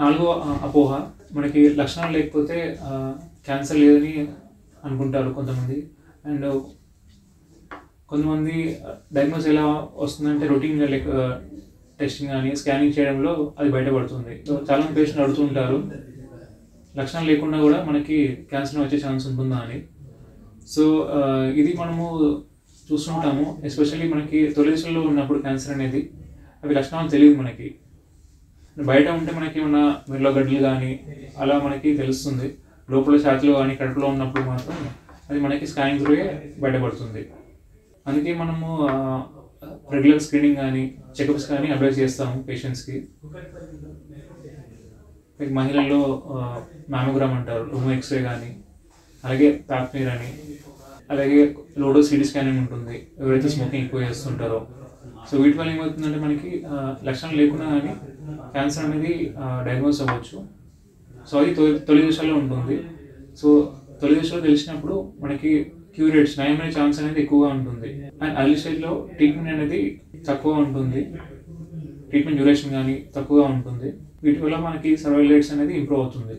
నాలుగో అపోహ, మనకి లక్షణాలు లేకపోతే క్యాన్సర్ లేదని అనుకుంటారు కొంతమంది. అండ్ కొంతమంది డయాగ్నోస్ ఎలా వస్తుందంటే రొటీన్‌గా లైక్ టెస్టింగ్ కానీ స్కానింగ్ చేయడంలో అది బయటపడుతుంది. సో చాలామంది పేషెంట్లు అడుగుతూ ఉంటారు, లక్షణాలు లేకుండా కూడా మనకి క్యాన్సర్ వచ్చే ఛాన్స్ ఉంటుందా అని. సో ఇది మనము చూస్తుంటాము. ఎస్పెషల్లీ మనకి తొలి దశలో ఉన్నప్పుడు క్యాన్సర్ అనేది అవి లక్షణాలు తెలియదు మనకి. బయట ఉంటే మనకి ఏమన్నా మెడలో గడ్డలు కానీ అలా మనకి తెలుస్తుంది. లోపల ఛాతీలో కానీ కడుపులో ఉన్నప్పుడు మాత్రం అది మనకి స్కానింగ్ త్రూయే బయటపడుతుంది. అందుకే మనము రెగ్యులర్ స్క్రీనింగ్ కానీ చెకప్స్ కానీ అడ్వైస్ చేస్తాము పేషెంట్స్కి. లైక్ మహిళల్లో మ్యామోగ్రామ్ అంటారు, రూమ్ ఎక్స్రే కానీ, అలాగే ప్యాప్మీర్ అని, అలాగే లోడో సిటీ స్కానింగ్ ఉంటుంది ఎవరైతే స్మోకింగ్ ఎక్కువ చేస్తుంటారో. సో వీటి వల్ల ఏమవుతుందంటే మనకి లక్షణాలు లేకున్నా కానీ క్యాన్సర్ అనేది డయాగ్నోస్ అవ్వచ్చు. సో అది తొలి దశలో ఉంటుంది. సో తొలి దశలో తెలిసినప్పుడు మనకి క్యూర్ రేట్స్ నయమయ్యే ఛాన్స్ అనేది ఎక్కువగా ఉంటుంది. అండ్ అర్లీ స్టేజ్లో ట్రీట్మెంట్ అనేది తక్కువ ఉంటుంది, ట్రీట్మెంట్ డ్యూరేషన్ కానీ తక్కువగా ఉంటుంది. వీటి వల్ల మనకి సర్వైవల్ రేట్స్ అనేది ఇంప్రూవ్ అవుతుంది.